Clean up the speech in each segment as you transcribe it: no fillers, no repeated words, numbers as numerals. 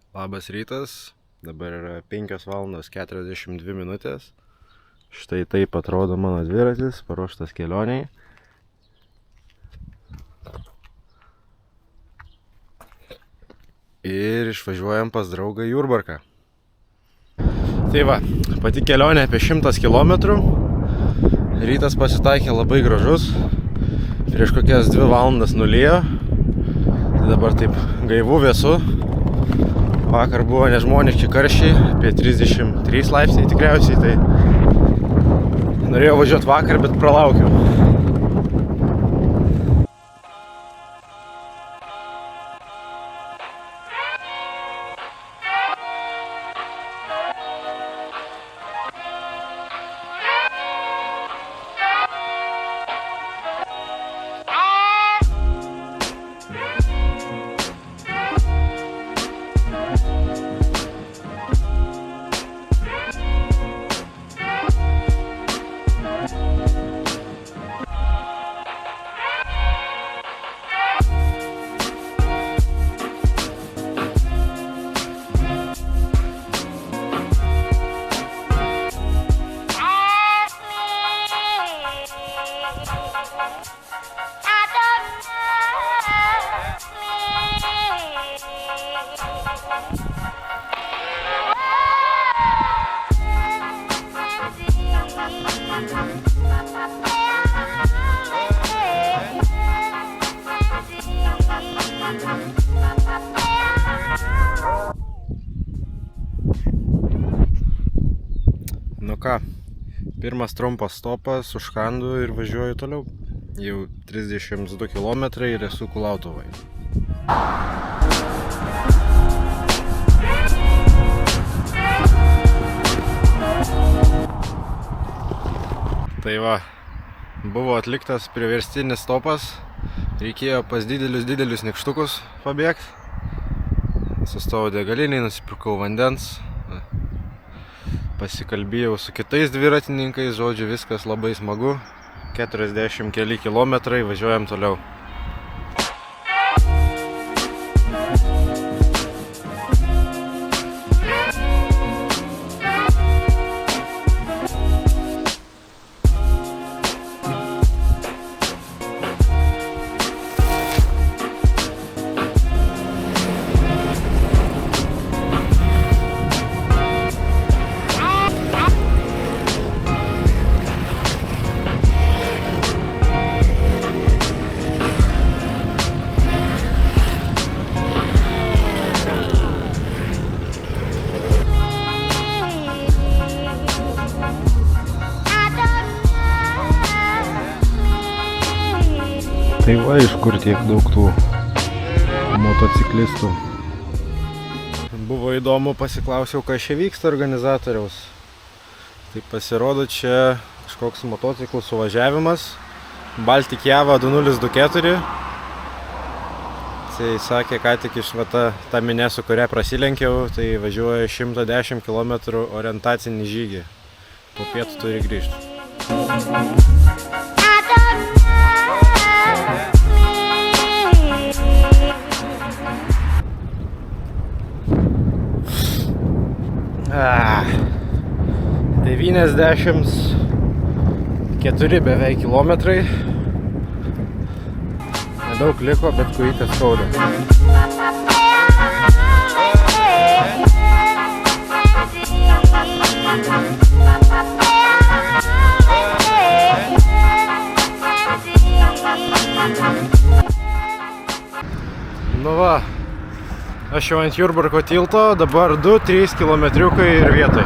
Labas rytas, dabar yra 5:42. Štai taip atrodo mano dviratis, paruoštas kelioniai. Ir išvažiuojam pas draugą Jurbarką. Tai va, pati kelionė apie 100 km. Rytas pasitaikė labai gražus. Prieš kokias 2 valandas nulijo. Tai dabar taip gaivu, vėsu. Vakar buvo nežmoniški karščiai, apie 33 laipsniai tikriausiai, tai norėjau važiuoti vakar, bet pralaukiau. Nu ką, pirmas trumpas stopas, užkandu ir važiuoju toliau. Jau 32 km ir esu Kulautuvai. Tai va, buvo atliktas priverstinis stopas. Reikėjo pas didelius nykštukus pabėgti. Sustojau degaliniai, nusipirkau vandens. Pasikalbėjau su kitais dviratininkais, žodžiu, viskas labai smagu. 40 keli kilometrai, važiuojam toliau. Tai va, iš kur tiek daug tų motociklistų. Buvo įdomu, pasiklausiau, kas čia vyksta organizatoriaus. Tai pasirodo, čia kažkoks motociklų suvažiavimas. Baltic Java 2024. Tai sakė, ką tik išvata ta minė, su kuria prasilenkiau, tai važiuoja 110 km orientacinį žygį. Po pietų turi grįžti. Ah, 94 beveik kilometrai. Nedaug liko, bet kojytės skauda. Nu va, aš jau ant Jurbarko tilto, dabar 2-3 kilometriukai ir vietoj.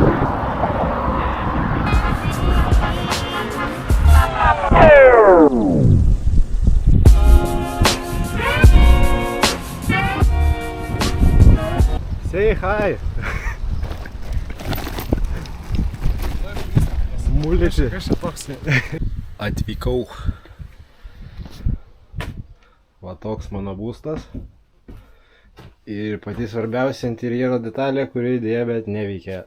Say hi! Muliči. Atvykau. Va toks mano būstas. Ir pati svarbiausia interjero detalė, kuri dėja, bet neveikia.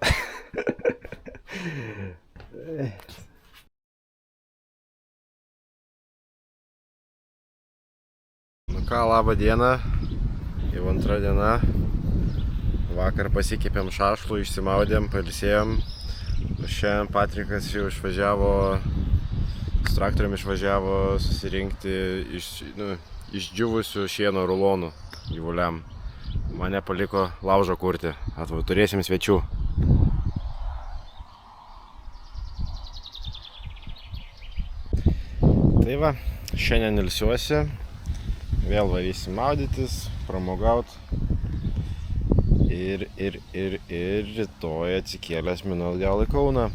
Nu ką, labą dieną. Jau antra diena. Vakar pasikėpėm šašlų, išsimaudėm, pailsėjom. Šiandien Patrikas jau išvažiavo, su traktorium išvažiavo susirinkti išdžiūvusių šieno rulonų gyvuliam. Mane paliko laužą kurti. Turėsim svečių. Tai va, šiandien ilsiuosi. Vėl varysim maudytis, pramogaut. Ir rytoj atsikėlęs minu atgal į Kauną.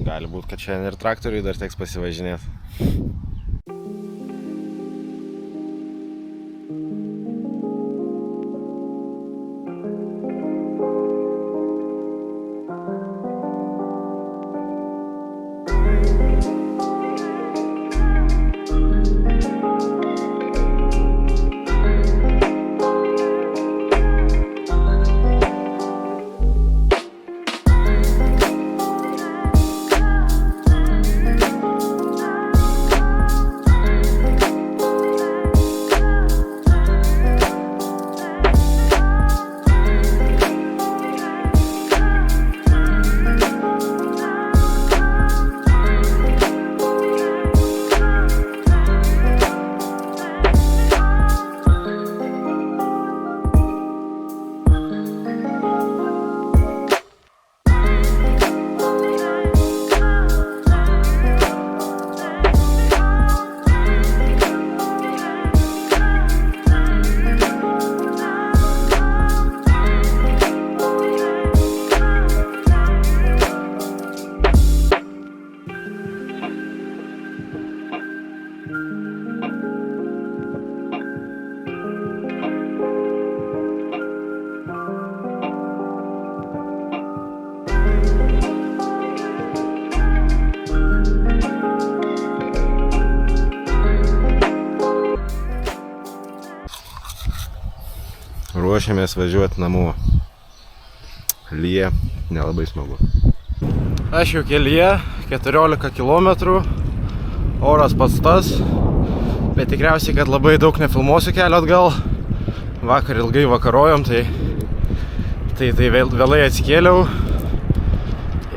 Gali būt, kad šiandien ir traktoriui dar teks pasivažinėti. Ruošiamės važiuoti namo. Lyja, nelabai smagu. Aš jau kelyje, 14 km, oras pats tas, bet tikriausiai, kad labai daug nefilmuosiu kelio atgal. Vakar ilgai vakarojom, tai vėlai atsikėliau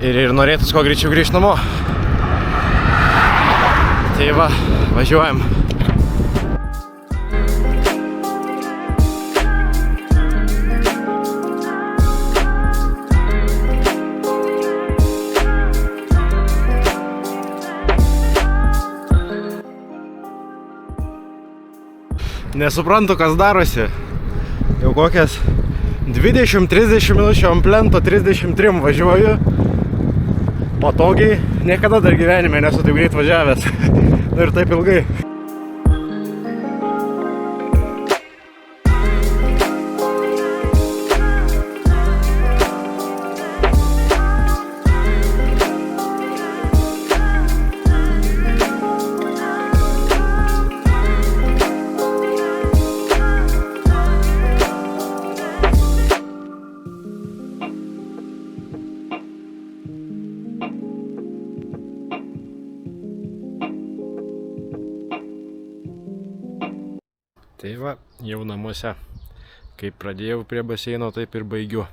ir norėtus kuo greičiau grįžti namo. Tai va, važiuojam. Nesuprantu, kas darosi. Jau kokias 20-30 minučių ant plento 33 važiuoju. Patogiai. Niekada dar gyvenime nesu taip greit važiavęs. Ir taip ilgai. Tai va, jau namuose. Kaip pradėjau prie baseino, taip ir baigiu.